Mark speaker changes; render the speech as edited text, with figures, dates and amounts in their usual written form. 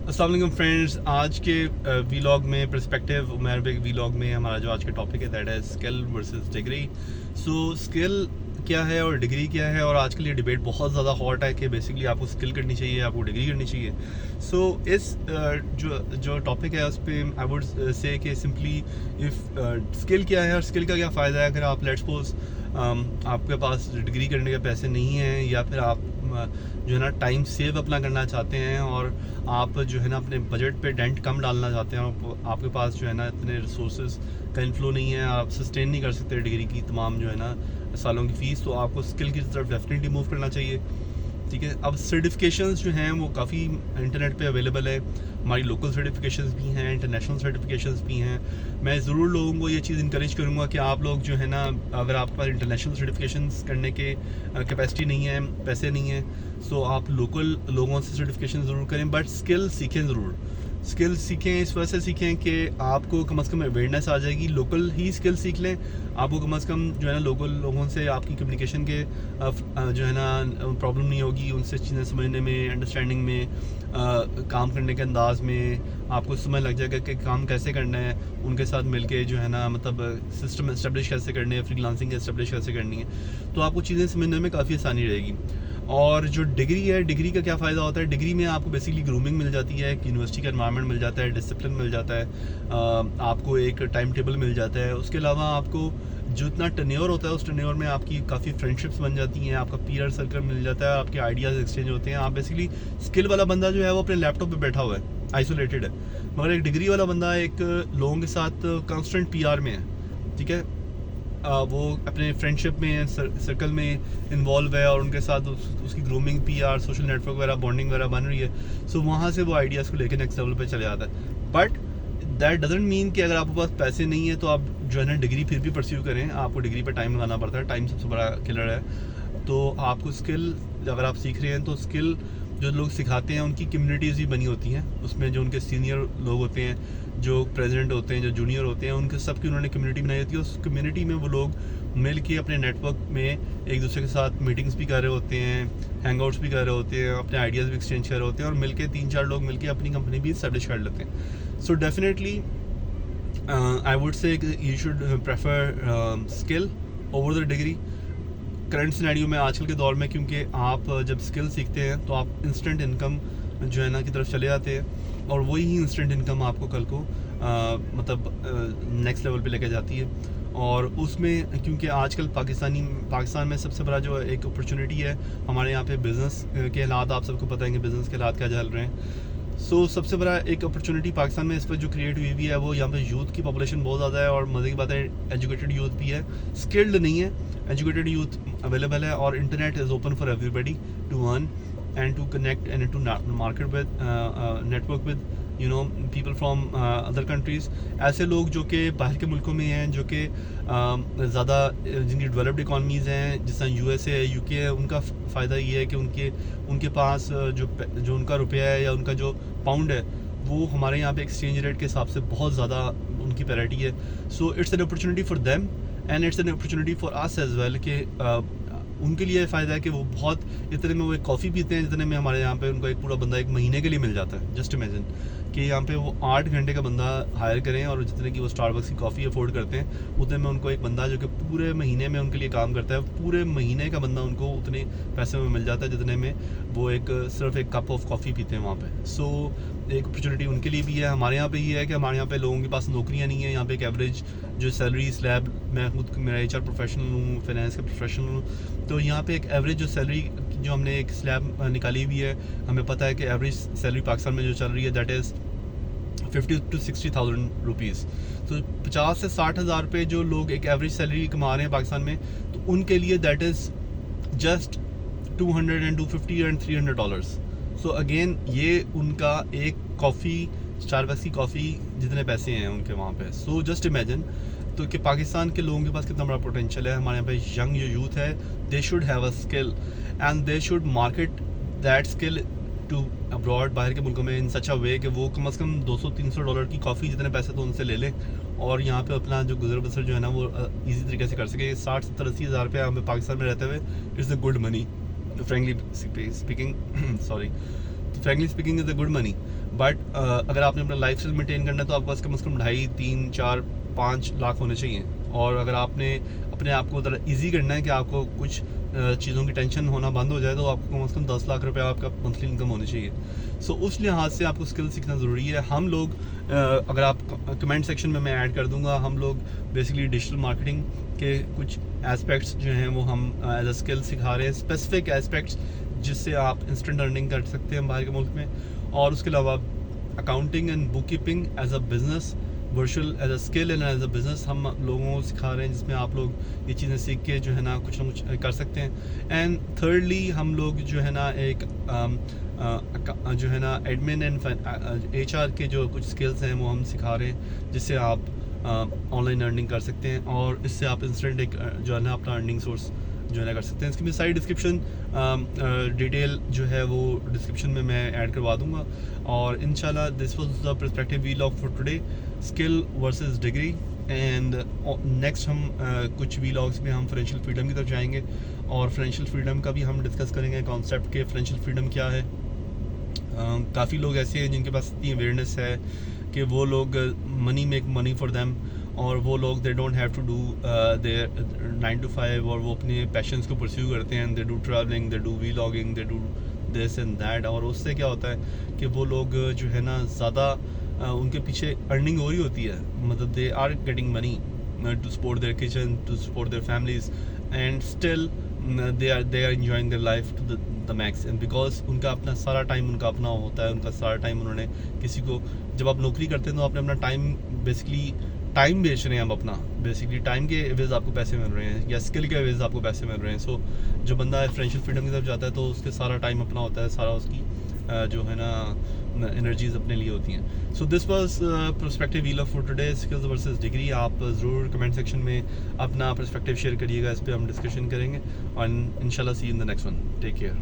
Speaker 1: अस्सलाम वालेकुम फ्रेंड्स। आज के वीलॉग में पर्सपेक्टिव उमर वीलॉग में हमारा जो आज का टॉपिक है दैट है skill versus degree. So skill क्या है और डिग्री क्या है, और आजकल ये डिबेट बहुत ज़्यादा हॉट है कि बेसिकली आपको स्किल करनी चाहिए, आपको डिग्री करनी चाहिए। सो इस जो टॉपिक है उस पर आई वुड से कि सिंपली इफ़ स्किल क्या है और स्किल का क्या फ़ायदा है। अगर आप लेट्स सपोज आपके पास डिग्री करने के पैसे नहीं हैं, या फिर आप जो है ना टाइम सेव अपना करना चाहते हैं, और आप जो है ना अपने बजट पे डेंट कम डालना चाहते हैं, और आपके पास जो है ना इतने रिसोर्सेज का इन्फ्लो नहीं है, आप सस्टेन नहीं कर सकते डिग्री की तमाम जो है ना सालों की फ़ीस, तो आपको स्किल की तरफ डेफिनेटली मूव करना चाहिए। ठीक है, अब सर्टिफिकेशंस जो हैं वो काफ़ी इंटरनेट पे अवेलेबल है। हमारी लोकल सर्टिफिकेशंस भी हैं, इंटरनेशनल सर्टिफिकेशंस भी हैं। मैं ज़रूर लोगों को ये चीज़ इंकरेज करूँगा कि आप लोग जो है ना, अगर आपके पास इंटरनेशनल सर्टिफिकेशंस करने के कैपेसिटी नहीं है, पैसे नहीं है, सो आप लोकल लोगों से सर्टिफिकेशन ज़रूर करें, बट स्किल सीखें ज़रूर। स्किल सीखें इस वजह से सीखें कि आपको कम से कम अवेयरनेस आ जाएगी। लोकल ही स्किल सीख लें, आपको कम से कम जो है ना लोकल लोगों से आपकी कम्युनिकेशन के जो है ना प्रॉब्लम नहीं होगी, उनसे चीज़ें समझने में, अंडरस्टैंडिंग में, काम करने के अंदाज में आपको समझ लग जाएगा कि काम कैसे करना है, उनके साथ मिलके जो है ना मतलब सिस्टम इस्टेब्लिश कैसे करने हैं, फ्रीलांसिंग इस्टेब्लिश कैसे करनी है, तो आपको चीज़ें समझने में काफ़ी आसानी रहेगी। और जो डिग्री है, डिग्री का क्या फ़ायदा होता है, डिग्री में आपको बेसिकली ग्रूमिंग मिल जाती है, एक यूनिवर्सिटी का एनवायरनमेंट मिल जाता है, डिसिप्लिन मिल जाता है, आपको एक टाइम टेबल मिल जाता है। उसके अलावा आपको जो इतना टेन्योर होता है, उस टेन्योर में आपकी काफ़ी फ्रेंडशिप्स बन जाती हैं, आपका पीयर सर्कल मिल जाता है, आपके आइडियाज़ एक्सचेंज होते हैं। आप बेसिकली स्किल वाला बंदा जो है वो अपने लैपटॉप पे बैठा हुआ है, आइसोलेटेड है, मगर एक डिग्री वाला बंदा एक लोगों के साथ कांस्टेंट पीआर में है। ठीक है, वो अपने फ्रेंडशिप में सर्कल में इन्वॉल्व है, और उनके साथ उसकी ग्रूमिंग, पीआर, सोशल नेटवर्क वगैरह, बॉन्डिंग वगैरह बन रही है। सो वहाँ से वो आइडियाज़ को लेकर नेक्स्ट लेवल पे चले जाता है। बट दैट डजेंट मीन कि अगर आपके पास पैसे नहीं है तो आप जो है ना डिग्री फिर भी परस्यू करें। आपको डिग्री पर टाइम लगाना पड़ता है, टाइम सबसे बड़ा किलर है। तो आपको स्किल अगर आप सीख रहे हैं तो स्किल जो लोग सिखाते हैं उनकी कम्युनिटीज़ भी बनी होती हैं, उसमें जो उनके सीनियर लोग होते हैं, जो प्रेसिडेंट होते हैं, जो जूनियर होते हैं, उनके सबकी उन्होंने कम्युनिटी बनाई होती है। उस कम्युनिटी में वो लोग मिल के अपने नेटवर्क में एक दूसरे के साथ मीटिंग्स भी कर रहे होते हैं, हैंगआउट्स भी कर रहे होते हैं, अपने आइडियाज़ भी एक्सचेंज कर रहे होते हैं, और मिल के 3-4 लोग मिल के अपनी कंपनी भी इस्टेब्लिश कर लेते हैं। So definitely I would say you should prefer skill over the degree current scenario में, आजकल के दौर में, क्योंकि आप जब स्किल सीखते हैं तो आप इंस्टेंट इनकम जो है ना की तरफ चले जाते हैं, और वही ही इंस्टेंट इनकम आपको कल को मतलब नेक्स्ट लेवल पे लेके जाती है। और उसमें क्योंकि आजकल पाकिस्तान में सबसे बड़ा जो एक अपॉर्चुनिटी है, हमारे यहाँ पे बिज़नेस के हालात आप सबको पता है कि बिज़नेस के हालात क्या चल रहे हैं। सो सबसे बड़ा एक अपॉर्चुनिटी पाकिस्तान में इस पर जो क्रिएट हुई भी है, वो यहाँ पे यूथ की पॉपुलेशन बहुत ज़्यादा है, और मज़े की बात है एजुकेटेड यूथ भी है, स्किल्ड नहीं है, एजुकेटेड यूथ अवेलेबल है, और internet is open for everybody to earn and to connect and to market with network with people from other countries. ऐसे लोग जो कि बाहर के मुल्कों में हैं, जो कि ज़्यादा जिनकी डेवलप्ड इकॉनमीज़ हैं, जिस तरह यूएसए है, यूके है, उनका फ़ायदा ये है कि उनके पास जो उनका रुपया है या उनका जो पाउंड है, वो हमारे यहाँ पे एक्सचेंज रेट के हिसाब से बहुत ज़्यादा उनकी पैरिटी है। So it's an opportunity for them and it's an opportunity for us as well, कि उनके लिए फ़ायदा है कि वो बहुत इतने में वो एक कॉफ़ी पीते हैं जितने में हमारे यहाँ पे उनको एक पूरा बंदा एक महीने के लिए मिल जाता है। जस्ट इमेजिन कि यहाँ पे वो 8 घंटे का बंदा हायर करें, और जितने की वो स्टारबक्स की कॉफ़ी अफोर्ड करते हैं, उतने में उनको एक बंदा जो कि पूरे महीने में उनके लिए काम करता है, पूरे महीने का बंदा उनको उतने पैसे में मिल जाता है जितने में वो सिर्फ एक कप ऑफ कॉफ़ी पीते हैं वहाँ पे। सो एक अपॉर्चुनिटी उनके लिए भी है। हमारे यहाँ पे ये है कि हमारे यहाँ पे लोगों के पास नौकरियाँ नहीं है। यहाँ पे एक एवरेज जो सैलरी स्लैब, मैं खुद मेरा HR प्रोफेशनल हूँ, फाइनेंस का प्रोफेशनल हूँ, तो यहाँ पे एक एवरेज जो सैलरी जो हमने एक स्लैब निकाली हुई है, हमें पता है कि एवरेज सैलरी पाकिस्तान में जो चल रही है दैट इज़ 50 to 60,000 रुपीज़। तो 50 से 60,000 रुपये जो लोग एक एवरेज सैलरी कमा रहे हैं पाकिस्तान में, तो उनके लिए that is just 200 and 250 and $300। So again ये उनका एक कॉफ़ी, स्टारबक्स की कॉफ़ी जितने पैसे हैं उनके वहाँ पे। सो जस्ट इमेजिन तो कि पाकिस्तान के लोगों के पास कितना बड़ा पोटेंशियल है। हमारे यहाँ पे यंग जो यूथ है, they should have a skill and they should market that skill to abroad, बाहर के मुल्कों में, इन सच अ वे कि वो कम से कम $200-300 की कॉफ़ी जितने पैसे तो उनसे ले लें, और यहाँ पे अपना जो गुजर बसर जो है ना वो इजी तरीके से कर सके। 60-70-80 हज़ार रुपये हमें पाकिस्तान में रहते हुए it's a good money, frankly speaking sorry. तो frankly speaking is a good money, but अगर आपने अपना लाइफ स्टाइल मेंटेन करना है तो आपके पास कम से कम 2.5, 3, 4, 5 लाख होने चाहिए। और अगर आपने अपने आप को ज़रा ईजी करना है कि आपको कुछ चीज़ों की टेंशन होना बंद हो जाए, तो आपको कम से कम 10 लाख रुपए आपका मंथली इनकम होनी चाहिए। सो उस लिहाज से आपको स्किल सीखना ज़रूरी है। हम लोग अगर आप कमेंट सेक्शन में मैं ऐड कर दूंगा, हम लोग बेसिकली डिजिटल मार्केटिंग के कुछ एस्पेक्ट्स जो हैं वो हम एज अ स्किल सिखा रहे हैं, स्पेसिफिक एस्पेक्ट्स जिससे आप इंस्टेंट अर्निंग कर सकते हैं बाहर के मुल्क में। और उसके अलावा accounting and book keeping as a business, virtual as a skill and as a business हम लोगों को सिखा रहे हैं, जिसमें आप लोग ये चीज़ें सीख के जो है ना कुछ कर सकते हैं। एंड थर्डली हम लोग जो है ना एक जो है ना एडमिन एंड HR के जो कुछ स्किल्स हैं वो हम सिखा रहे हैं, जिससे आप ऑनलाइन अर्निंग कर सकते हैं और इससे आप इंस्टेंट एक जो है ना अपना अर्निंग सोर्स जो है ना कर सकते हैं। इसकी मैं सारी डिस्क्रिप्शन डिटेल जो है वो डिस्क्रिप्शन में मैं ऐड करवा दूंगा। और इंशाल्लाह this was the perspective vlog for today, skill versus degree. And next हम कुछ वीलॉग्स में हम फाइनेंशियल फ्रीडम की तरफ जाएंगे और फाइनेंशियल फ्रीडम का भी हम डिस्कस करेंगे, कॉन्सेप्ट के फाइनेंशियल फ्रीडम क्या है। काफ़ी लोग ऐसे हैं जिनके पास इतनी अवेयरनेस है कि वो लोग money make money for them, और वो लोग they don't have to do their 9 to 5, और वो अपने पैशंस को परस्यू करते हैं। They do travelling, they do vlogging, they do this and that. और उससे क्या होता है कि वो लोग जो है ना ज़्यादा उनके पीछे अर्निंग हो रही होती है, मतलब they are getting money to support their kitchen, to support their families, and still they are enjoying their life to the max, and because उनका अपना सारा टाइम उनका अपना होता है, उनका सारा टाइम उन्होंने किसी को, जब आप नौकरी करते हैं तो आपने अपना टाइम बेसिकली टाइम बेच रहे हैं, आप अपना बेसिकली टाइम के एवज आपको पैसे मिल रहे हैं या स्किल के एवज आपको पैसे मिल रहे हैं। सो जो बंदा फाइनेंशियल फ्रीडम की तरफ जाता है तो उसके सारा टाइम अपना होता है, सारा उसकी जो है ना एनर्जीज अपने लिए होती हैं। So this was perspective vlog for today, skills versus degree. आप ज़रूर कमेंट सेक्शन में अपना पर्सपेक्टिव शेयर करिएगा, इस पर हम डिस्कशन करेंगे और इंशाल्लाह see in the next one. Take care.